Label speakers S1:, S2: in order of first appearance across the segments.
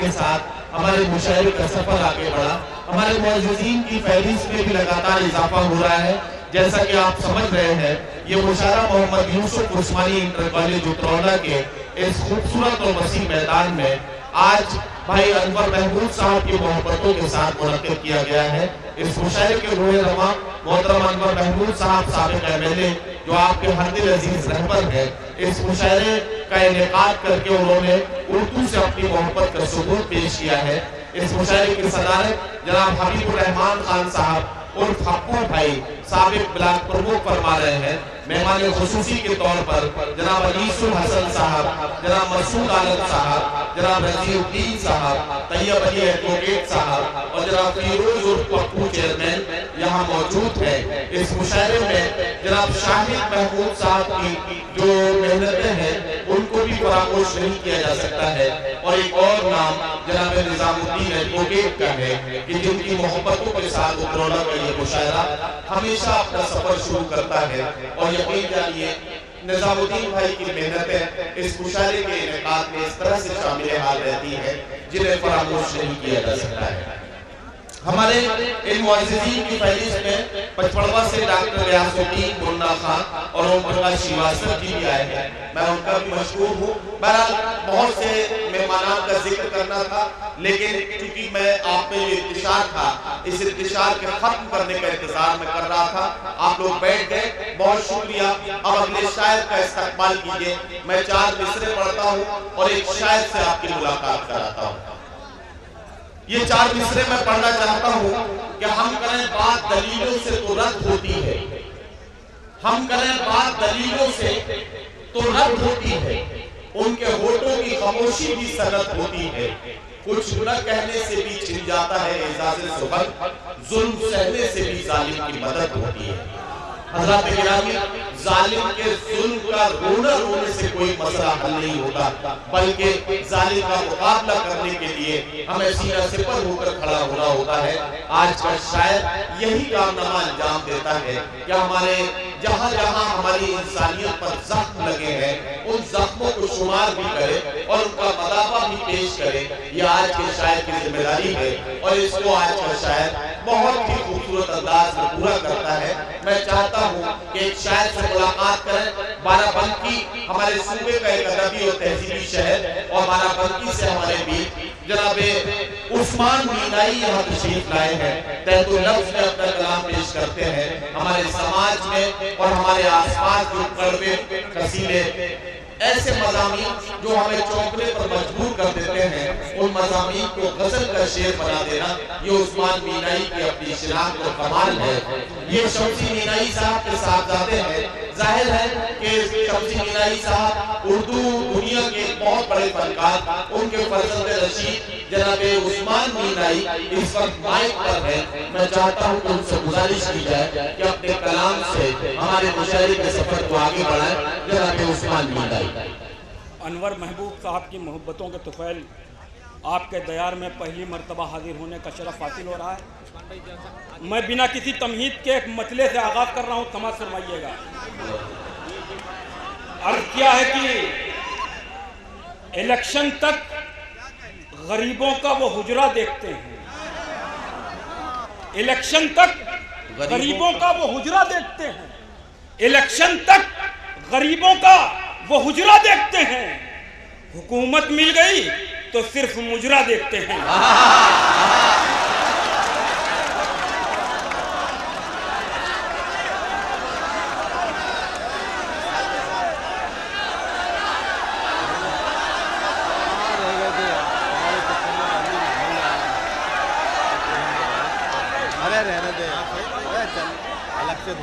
S1: के साथ हमारे मुशायरे का सफर आगे बढ़ा। हमारे मुअज़्ज़िज़ीन की फहरिस्त में भी लगातार इजाफा हो रहा है। जैसा कि आप समझ रहे हैं, ये मुशायरा मोहम्मद यूसुफ उस्मानी इंटर कॉलेज उतरौला के इस खूबसूरत और वसीम मैदान में आज भाई अनवर महमूद साहब की मोहब्बतों के साथ मुनक्किद किया गया है। इस मुशायरे के रूह रवा मोहतरम अनवर महमूद साहब साबिक़ एमएलए जो आपके हर दिल अजीज रहबर है, इस मुशायरे का इनेकाद करके उन्होंने उर्दू से अपनी मोहब्बत का सबूत पेश किया है। इस मुशायरे की सदारत जनाब हबीबुर रहमान खान साहब उर्फ हप्पू भाई साबिक़ ब्लॉक प्रमुख फरमा रहे हैं। मेहमान खुसूसी के तौर पर जनाब अनीसुल हसन साहब, जनाब मसूद आलम साहब, जनाब रजीउद्दीन साहब, तैयब अली एडवोकेट साहब और जनाब फिरोज उर्फ पप्पू चेयरमैन यहाँ मौजूद है। इस मुशायरे में जनाब शाहिद महमूद साहब की जो मेहनतें हैं उनको भी फरामोश नहीं किया जा सकता है। और एक और नाम जनाब निजामुद्दीन एडवोकेट का है कि जिनकी मोहब्बतों के साथ उतरौला का ये मुशायरा हमेशा अपना सफर शुरू करता है। और यकीन जानिए निजामुद्दीन भाई की मेहनतें इस मुशायरे के इनेकाद में इस तरह से शामिल हाल रहती है जिन्हें फरामोश नहीं किया जा सकता है। हमारे इन मुअज़्ज़िज़ीन की फहरिस्त में पचपड़वा से डॉक्टर रियासुद्दीन मुन्ना खान और ओम प्रकाश श्रीवास्तव जी भी आए हैं। मैं उनका भी मशहूर हूँ। बहरहाल बहुत से मेहमानान का जिक्र करना था, लेकिन चूंकि मैं आप में जो इंतजार था, इस इंतजार के खत्म करने का इंतजार मैं कर रहा था। आप लोग बैठ गए, बहुत शुक्रिया। अब अगले शायर का इस्तकबाल कीजिए। मैं 4 मिसरे पढ़ता हूँ और एक शायर से आपकी मुलाकात कराता हूँ। ये 4 मिसरे मैं पढ़ना चाहता हूँ कि हम करें बात दलीलों से तो रद्द होती है, हम करें बात दलीलों से तो रद्द होती है, उनके होठों की खामोशी भी सनद होती है, कुछ न कहने से भी छिन जाता है एजाज़े सुबह, जुल्म सहने से भी जालिम की मदद होती है। हज़रात गिरामी, जालिम के जुल्म का रोने से कोई मसला हल नहीं होता, बल्कि जालिम का मुकाबला करने के लिए हमें सीना सिपर होकर खड़ा होना होता है। आज का शायर यही कारनामा अंजाम देता है कि हमारे जहाँ जहाँ हमारी इंसानियत पर जख्म लगे हैं उन जख्मों को शुमार भी करे और उनका मदाफा भी पेश करे। ये आज के शायर की जिम्मेदारी है और इसको आज का शायर बहुत ही खूबसूरत अंदाज में पूरा करता है। मैं चाहता हूँ कि एक शायर से मुलाकात करें। बाराबंकी हमारे सूबे का एक अदबी और तहजीबी शहर और बाराबंकी से हमारे बीच जनाबे उस्मान मीनाई यहाँ तशरीफ लाए हैं। तहतो लफ्ज़ में अपना कलाम पेश करते हैं। हमारे समाज में और हमारे आसपास जो कड़वे कसीले ऐसे मज़ामीन जो हमें चौंकने पर मजबूर कर देते हैं, उन मज़ामीन को गज़ल का शेर बना देना ये उस्मान मीनाई की अपनी शिनाख्त और कमाल है। ये शम्सी मीनाई साहब के साहबजादे हैं। जाहिर है कि शम्सी मीनाई साहब उर्दू दुनिया के बहुत बड़े फनकार, उनके फर्जंद रशीद जनाबे उस्मान मीनाई इस वक्त माइक पर है। मैं चाहता हूँ कि उनसे गुजारिश की जाए कि अपने कलाम से हमारे मुशायरे के सफर को आगे बढ़ाएं। जनाबे उस्मान मीनाई।
S2: अनवर महबूब साहब की मोहब्बतों के तुफैल आपके दयार में पहली मर्तबा हाजिर होने का शरफ हासिल हो रहा है। मैं बिना किसी तमहीद के एक मतले से आगाज कर रहा हूँ, समाज फरमाइएगा। अर्ज क्या है कि इलेक्शन तक गरीबों का वो हुजरा देखते हैं, इलेक्शन तक गरीबों का वो हुजरा देखते हैं, इलेक्शन तक गरीबों का वो हुजरा देखते हैं। हुकूमत मिल गई तो सिर्फ मुजरा देखते हैं।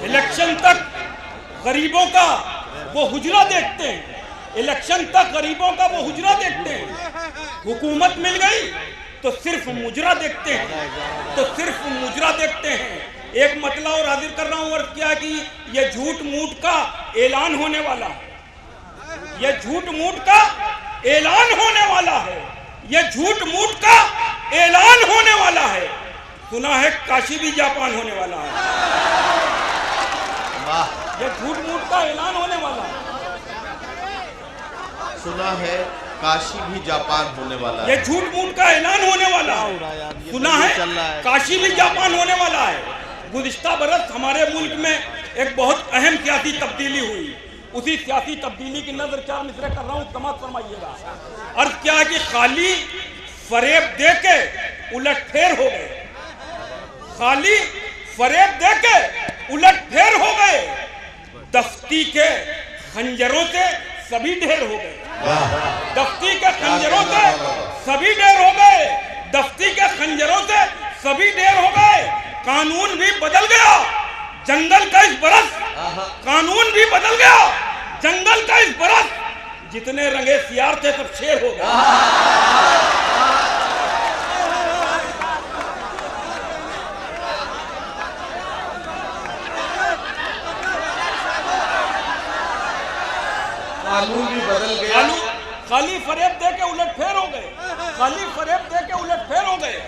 S2: इलेक्शन तक गरीबों का वो हुजरा देखते हैं, इलेक्शन तक गरीबों का वो हुजरा देखते हैं। हुकूमत मिल गई तो सिर्फ मुजरा देखते हैं, तो सिर्फ मुजरा देखते हैं। एक मतला और हाजिर कर रहा हूं, और क्या कि ये झूठ मूठ का ऐलान होने वाला है, ये झूठ मूठ का ऐलान होने वाला है, ये झूठ मूठ का ऐलान होने वाला है। सुना है काशी भी जापान होने वाला है, ये झूठ मूठ का ऐलान होने वाला है।
S1: सुना है काशी भी जापान होने वाला है।
S2: ये झूठ मूठ का ऐलान होने वाला है, सुना है काशी भी जापान होने वाला है। गुज़िश्ता बरस हमारे मुल्क में एक बहुत अहम सियासी तब्दीली हुई, उसी सियासी तब्दीली की नजर 4 मिसरे कर रहा हूँ, समाप्त फरमाइएगा। अर्ज क्या है कि खाली फरेब दे के उलटफेर हो गए, खाली फरेब दे के उलटफेर हो गए, दफ्ती के खंजरों से सभी ढेर हो गए, दफ्ती के खंजरों से सभी ढेर हो गए, दफ्ती के खंजरों से सभी ढेर हो गए। कानून भी बदल गया, जंगल का इस बरस, कानून भी बदल गया, जंगल का इस बरस, जितने रंगे सियार थे सब शेर हो गए।
S1: कानून भी बदल गया,
S2: खाली फरेब दे के उलटफेर हो गए, खाली फरेब दे के उलटफेर हो गए,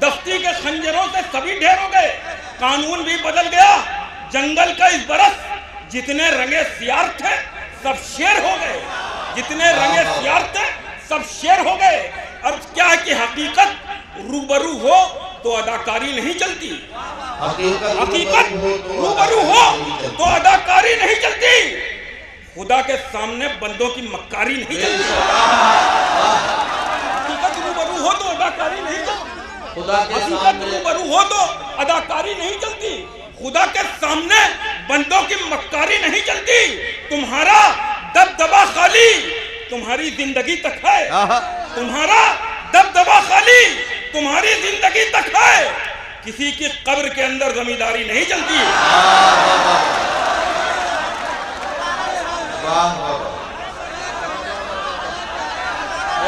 S2: दफ्ती के खंजरों से सभी ढेर हो गए। कानून भी बदल गया, जंगल का इस बरस, जितने रंगे सियार थे सब शेर हो गए, जितने रंगे सियार थे सब शेर हो गए। अब क्या है कि हकीकत रूबरू हो तो अदाकारी नहीं चलती, हकीकत रूबरू हो तो अदाकारी नहीं चलती, खुदा के सामने बंदों की मक्कारी नहीं चलती, हकीकत रूबरू हो तो अदाकारी नहीं चलती, हकीकत रूबरू हो तो अदाकारी नहीं चलती, खुदा के सामने बंदों की मक्कारी नहीं चलती। तुम्हारा दबदबा खाली तुम्हारी जिंदगी तक है, तुम्हारा दबदबा खाली तुम्हारी जिंदगी तक है, किसी की कब्र के अंदर जमींदारी नहीं चलती।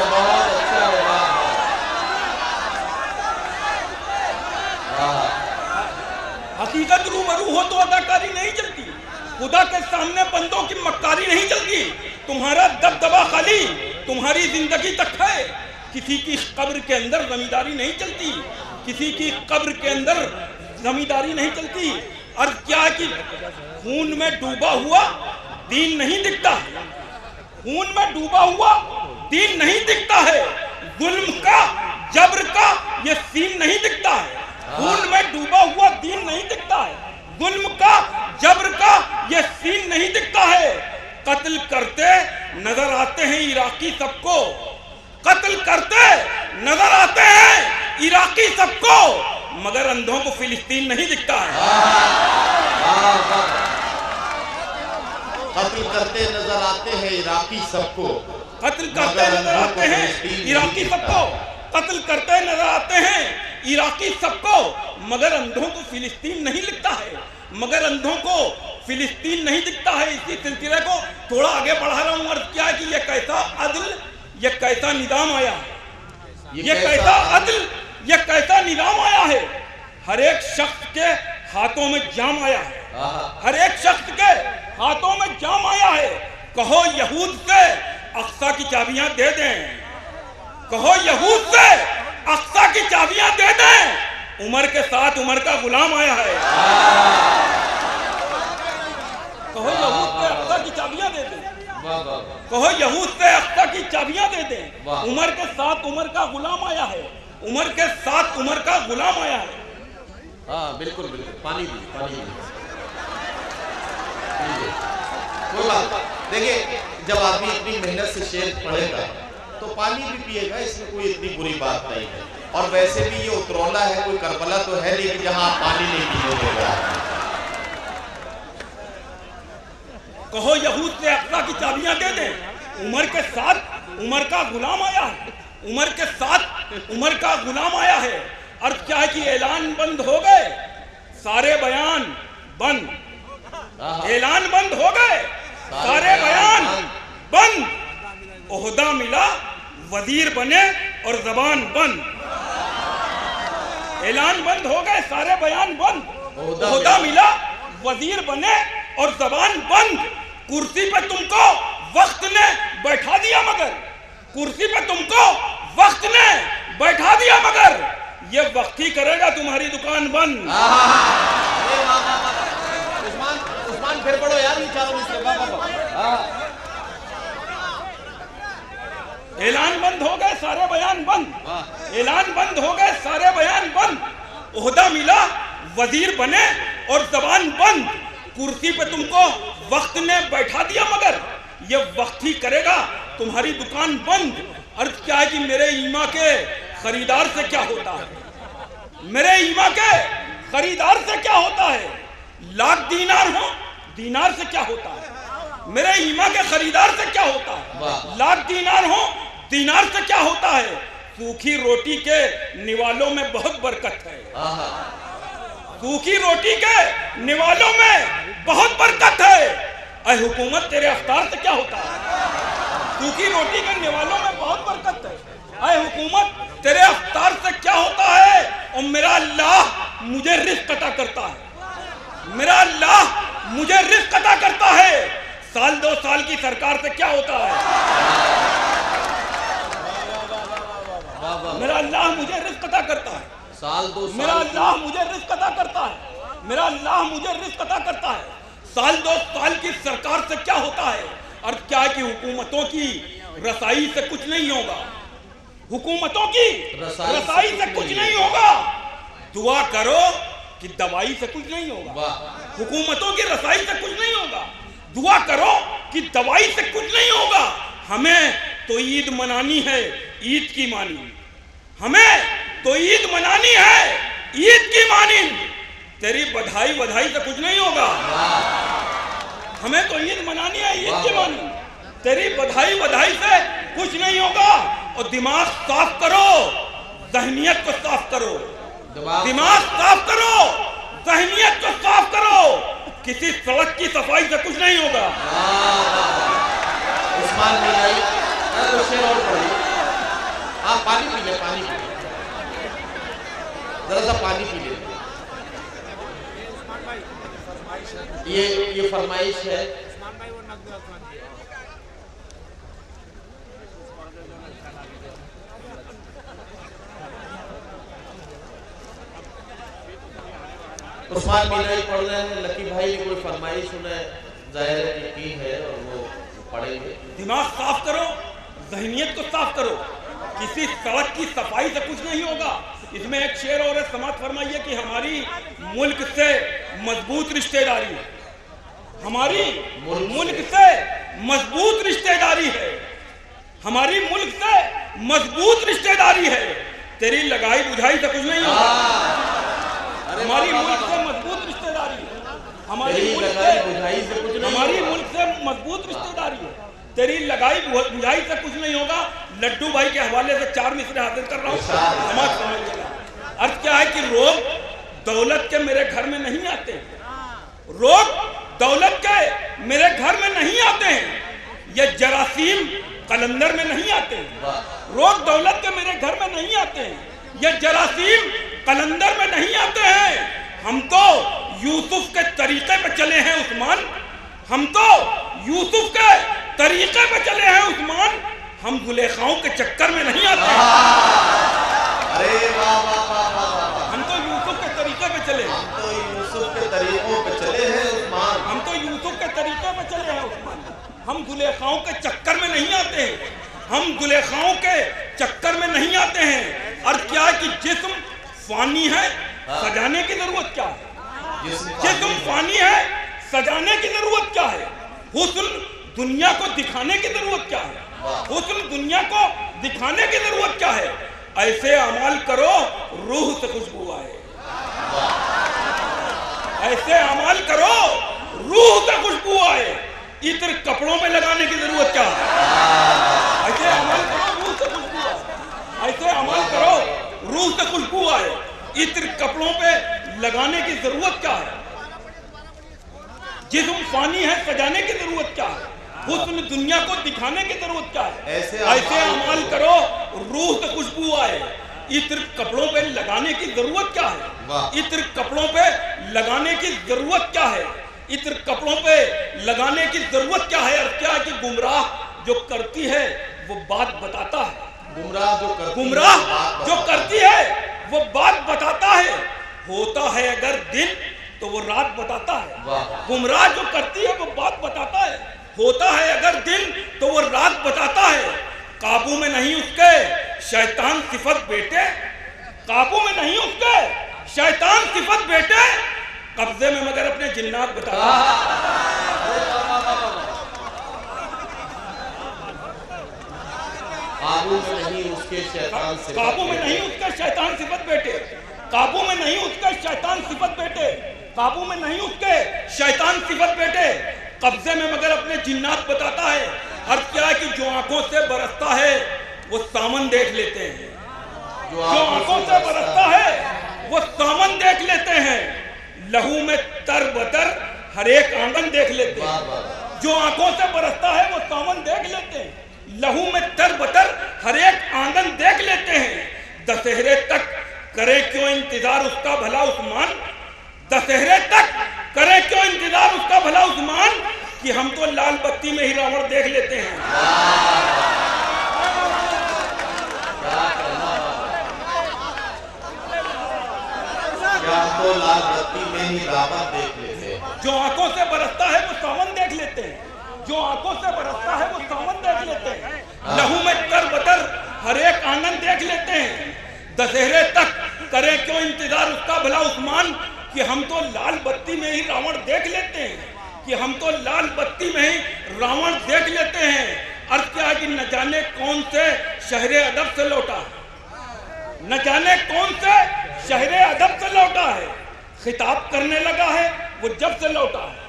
S1: बहुत अच्छा है,
S2: हकीकत रूबरू हो तो अदाकारी नहीं चलती, खुदा के सामने बंदों की मक्कारी नहीं चलती। तुम्हारा दबदबा खाली तुम्हारी जिंदगी तक है, किसी की कब्र के अंदर जमींदारी नहीं चलती, किसी की कब्र के अंदर जमींदारी नहीं चलती। और क्या है कि खून में डूबा हुआ दीन नहीं दिखता है, खून में डूबा हुआ दीन नहीं दिखता है, जुल्म का जब्र का ये सीन नहीं दिखता है, खून में डूबा हुआ दीन नहीं दिखता है, जुल्म का जब्र का ये सीन नहीं दिखता है। कत्ल करते नजर आते हैं इराकी सबको, कत्ल करते नजर आते हैं इराकी सबको, मगर अंधों को फिलिस्तीन नहीं दिखता है।
S1: कत्ल करते नजर आते हैं इराकी सबको,
S2: कत्ल करते नजर आते हैं इराकी सबको, कत्ल करते नजर आते हैं इराकी सबको, मगर अंधों को फिलिस्तीन नहीं दिखता है, मगर अंधों को फिलिस्तीन नहीं दिखता है। इसी सिलसिले को थोड़ा आगे बढ़ा रहा हूं। और क्या है कि ये कैसा अदल, ये कैसा निजाम आया है, ये कैसा अदल, ये कैसा निजाम आया है। हर एक शख्स के हाथों में जाम आया है, हर एक शख्स के हाथों में जाम आया है। कहो यहूद से अक्सा की चाबियां दे दें, कहो यहूद से अक्सा की चाबियां दे दें, उमर के साथ उमर का गुलाम आया है। कहो यहूद से अक्सा की चाबियां दे दें, कहो यहूद से अक्सा की चाबियां दे दें, उमर के साथ उमर का गुलाम आया है, उमर के साथ उमर का गुलाम आया है।
S1: हाँ बिल्कुल बिल्कुल, पानी दीजिए, पानी दीजिए। कोई बात, देखिए जब आदमी इतनी मेहनत से शेर पढ़ेगा तो पानी भी पिएगा, इसमें कोई इतनी बुरी बात नहीं है। और वैसे भी ये उतरौला है, कोई करबला तो है नहीं कि जहां आप पानी नहीं पीने देगा।
S2: कहो यहूद से अक्सा की चाबियां दे दें, उमर के साथ उमर का गुलाम आया है, उमर के साथ उमर का गुलाम आया है। और क्या है कि ऐलान बंद हो गए, सारे बयान बंद, ऐलान बंद हो गए, सारे बयान बंद, ओहदा मिला वजीर बने और जबान बंद, ऐलान बंद हो गए, सारे बयान बंद, ओहदा मिला वजीर बने और जबान बंद। कुर्सी पे तुमको वक्त ने बैठा दिया, मगर कुर्सी पे तुमको वक्त ने बैठा दिया, मगर ये वक्त ही करेगा तुम्हारी दुकान बंद।
S1: उस्मान फिर पढ़ो यार, ये चारों इसके
S2: ऐलान बंद हो गए, सारे बयान बंद। ऐलान बंद हो गए, सारे बयान बंद। ओहदा मिला, वजीर बने और जबान बंद। कुर्सी पे तुमको वक्त ने बैठा दिया, मगर ये वक्त ही करेगा तुम्हारी दुकान बंद। अर्थ क्या है कि मेरे ईमा के खरीदार से क्या होता है, मेरे ईमा के खरीदार से क्या होता है। लाख दीनार हो, दीनार से क्या होता है। मेरे ईमा के खरीदार से क्या होता है। लाख दीनार हो, दीनार से क्या होता है। सूखी रोटी के निवालों में बहुत बरकत है। सूखी रोटी के निवालों में बहुत बरकत है। ऐ हुकूमत तेरे अफ्तार से क्या होता है। सूखी रोटी के निवालों में बहुत बरकत है। ऐ हुकूमत तेरे अफ्तार से क्या होता है। और मेरा अल्लाह मुझे रिज़्क़ अता करता है, मेरा अल्लाह मुझे रिज़्क़ अता करता है। साल 2 साल की सरकार से क्या होता है। मेरा अल्लाह मुझे रिज़्क़ अता करता है।
S3: साल 2 साल
S2: मेरा अल्लाह मुझे रिज़्क़ अता करता है। मेरा अल्लाह मुझे रिज़्क़ अता करता है। साल 2 साल की सरकार से क्या होता है। अर्थ क्या है कि हुकूमतों की रसाई से कुछ नहीं होगा। हुकूमतों की रसाई से कुछ नहीं होगा। दुआ करो कि दवाई से कुछ नहीं होगा। हुकूमतों की रसाई से कुछ नहीं होगा। दुआ करो कि दवाई से कुछ नहीं होगा। हमें तो ईद मनानी है, ईद की मानी। हमें तो ईद मनानी है, ईद की मानी। तेरी बधाई बधाई से कुछ नहीं होगा। हमें तो ईद मनानी है, ईद की मानी। तेरी बधाई बधाई से कुछ नहीं होगा। और दिमाग साफ करो, ज़हनियत को साफ करो। दिमाग साफ करो, ज़हनियत को साफ करो। किसी सड़क की सफाई से कुछ नहीं होगा।
S3: उस्मान मिलाई तो शेर और पढ़िए। हाँ, पानी पी ले, पानी पी ले, जरा सा पानी पी ले। ये फरमाइश है। उस्मान मिलाई पढ़ रहे हैं। लकी भाई ने कोई फरमाइश उन्हें जाहिर की है और वो पढ़ेंगे।
S2: दिमाग साफ करो, ज़हनियत को साफ करो। किसी सड़क की सफाई से कुछ नहीं होगा। इसमें एक शेर और समाप्त फरमाइए कि हमारी मुल्क से मजबूत रिश्तेदारी है। हमारी मुल्क से मजबूत रिश्तेदारी है। हमारी मुल्क से मजबूत रिश्तेदारी है। तेरी लगाई बुझाई से कुछ नहीं होगा। हमारी मुल्क से मजबूत रिश्तेदारी है। हमारी मुल्क से मजबूत रिश्तेदारी है। तेरी लगाई बुझाई से कुछ नहीं होगा। लड्डू भाई के हवाले से 4 मिसरे हाजिर कर रहा हूँ, समाज समझिएगा। अर्थ क्या है कि रोग दौलत के मेरे घर में नहीं आते। रोग दौलत के मेरे घर में नहीं आते हैं। ये जरासीम कलंदर में नहीं आते हैं। रोग दौलत के मेरे घर में नहीं आते हैं। ये जरासीम कलंदर में नहीं आते हैं। हम तो यूसुफ के तरीके पे चले हैं उस्मान। हम तो यूसुफ के तरीके पे चले हैं उस्मान। हम जुलेखाओं के चक्कर में नहीं आते हैं।
S3: अरे वाह वाह वाह वाह।
S2: हम तो यूसुफ के तरीके पे चले हैं।
S3: तो यूसुफ के तरीकों पे चले हैं उस्मान।
S2: हम तो यूसुफ के तरीके पे चले हैं उस्मान। हम जुलेखाओं के चक्कर में नहीं आते हैं। हम जुलेखाओं के चक्कर में नहीं आते हैं। और क्या है कि जिस्म फानी है, सजाने की जरूरत क्या है। जिस्म फानी है, सजाने की जरूरत क्या है। हुस्न दुनिया को दिखाने की जरूरत क्या है। हुस्न दुनिया को दिखाने की जरूरत क्या है। ऐसे अमल करो रूह से खुशबू आए। ऐसे अमल करो रूह से खुशबू आए। इत्र कपड़ों में लगाने की जरूरत क्या है। ऐसे अमल करो रूह से खुशबू आए। ऐसे अमल करो रूह से खुशबू आए। इत्र कपड़ों पे लगाने की जरूरत क्या है। जिस्म फानी है, सजाने की जरूरत क्या है। हुस्न दुनिया को दिखाने की जरूरत क्या है। ऐसे अमल करो रूह से खुशबू आए। इत्र कपड़ों पे लगाने की जरूरत क्या है। इत्र कपड़ों पे लगाने की जरूरत क्या है। इत्र कपड़ों पे लगाने की जरूरत क्या है। और क्या है कि गुमराह जो करती है वो बात बताता है। गुमराह जो करती है वो बात बताता है। होता है अगर दिन तो वो रात बताता है। गुमराह जो करती है वो बात बताता है। होता है अगर दिन तो वो रात बताता है। काबू में नहीं उसके शैतान सिफत बेटे, काबू में नहीं उसके शैतान सिफत बेटे, कब्जे में मगर अपने जिन्नात बताता
S3: काबू में नहीं उसके शैतान सिफत,
S2: काबू में नहीं उसके शैतान सिफत बेटे, काबू में नहीं उसके शैतान सिफत बेटे, काबू में नहीं उसके शैतान सिफत बेटे, कब्जे में मगर अपने जिन्नात बताता है। अर्थ क्या है कि जो आंखों से बरसता है वो सामन देख लेते हैं, जो आंखों से बरसता है वो सामन देख लेते हैं, लहू में तर बतर हर एक आंगन देख लेते हैं। जो आंखों से बरसता है वो सामन देख लेते हैं, लहू में तर बतर हर एक आंगन देख लेते हैं। दशहरे तक करे क्यों इंतजार उसका भला उस्मान, दशहरे तक करे क्यों इंतजार उसका भला उस्मान, कि हम तो लाल बत्ती में ही रावण देख लेते हैं।
S3: तो लाल बत्ती में ही रावण देख लेते हैं।
S2: जो आंखों से बरसता है वो सावन देख लेते हैं, जो आंखों से बरसता है वो सावन देख लेते हैं, लहू में तर बतर हर एक आंगन देख लेते हैं। दशहरे तक करे क्यों इंतजार उसका भला उस्मान, कि हम तो लाल बत्ती में ही रावण देख लेते हैं, कि हम तो लाल बत्ती में ही रावण देख लेते हैं। अर्थ क्या है कि न जाने कौन से शहरे अदब से लौटा है, न जाने कौन से शहरे अदब से लौटा है, खिताब करने लगा है वो जब से लौटा है।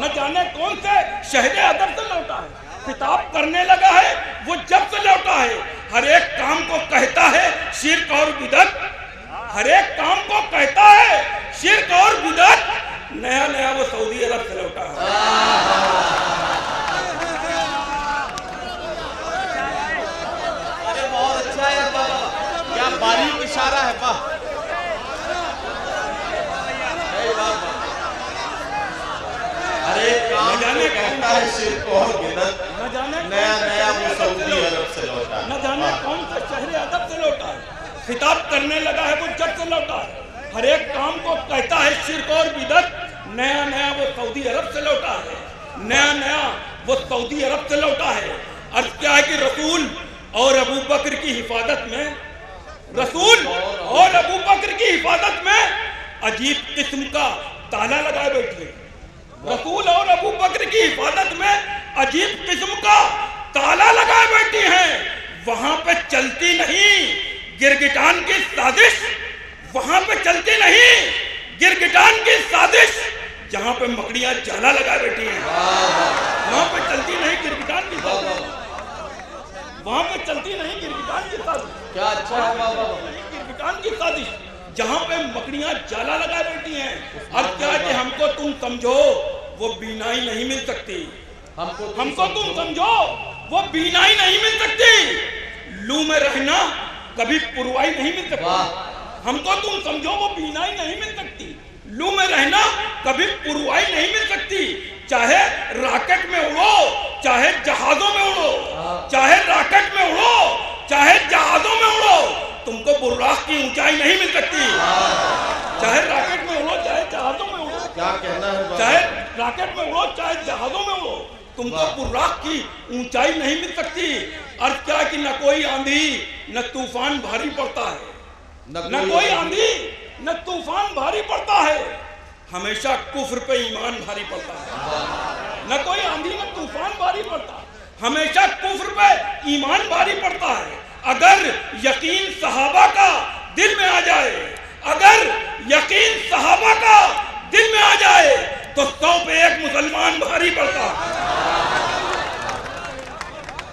S2: न जाने कौन से शहरे अदब से लौटा है, खिताब करने लगा है वो जब से लौटा है। हर एक काम को कहता है शिर्क और बिदअत, हर एक काम को कहता है शिर्क और बिदअत, नया नया वो सऊदी अरब से लौटा है।
S3: अरे बहुत अच्छा है बाबा, क्या बारीक इशारा है, वाह। अरे काम
S2: जाने
S3: कहता है शिर्क और बिदअत,
S2: न जाने
S3: नया नया वो सऊदी अरब से लौटा,
S2: न जाने कौन से शहरे अदब से लौटा है, खिताब करने लगा है वो जब से लौटा है। हर एक काम को कहता है शिर्क और बिदअत, नया नया वो सऊदी अरब से लौटा है, नया नया वो सऊदी अरब से लौटा है। अर्थ क्या है कि रसूल और अबू बकर की हिफाजत में, रसूल और अबू बकर की हिफाजत में अजीब किस्म का ताला लगाए बैठे। रसूल और अबू बकर की हिफाजत में अजीब किस्म का ताला लगाए बैठी हैं। वहां पे चलती नहीं गिरगिटान की साजिश, वहां पे चलती नहीं गिरगिटान की साजिश, जहां पे मकड़ियां जाला लगाए बैठी हैं वहां पे चलती नहीं गिरगिटान की साजिश, वहां पे चलती नहीं गिरगिटान की साजिश।
S3: क्या अच्छा है बाबा,
S2: गिरगिटान की साजिश, जहां पे मकड़ियां जाला लगाए बैठी हैं। अब क्या कि हमको तुम समझो वो बीनाई नहीं मिल सकती, हमको तुम समझो वो बीनाई नहीं मिल सकती, लू में रहना कभी पुरवाई नहीं मिल सकती। हमको तुम समझो वो बीनाई नहीं मिल सकती, लू में रहना कभी पुरवाई नहीं मिल सकती। चाहे रॉकेट में उड़ो, चाहे जहाजों में उड़ो, चाहे रॉकेट में उड़ो, चाहे जहाजों में उड़ो, तुमको बुर्राक की ऊंचाई नहीं मिल सकती। चाहे रॉकेट में उड़ो, चाहे जहाजों में उड़ो,
S3: क्या कहना है,
S2: चाहे रॉकेट में उड़ो, चाहे जहाजों में उड़ो, तुमको बुर्राक की ऊंचाई नहीं मिल सकती। अर्थ क्या कि न कोई आंधी न तूफान भारी पड़ता है, न कोई आंधी न तूफान भारी पड़ता है, हमेशा कुफ्र पे ईमान भारी पड़ता है। न कोई आंधी न तूफान भारी पड़ता, हमेशा कुफ्र पे ईमान भारी पड़ता है। अगर यकीन सहाबा का दिल में आ जाए, अगर यकीन सहाबा का दिल में आ जाए तो 100 पे 1 मुसलमान भारी पड़ता है।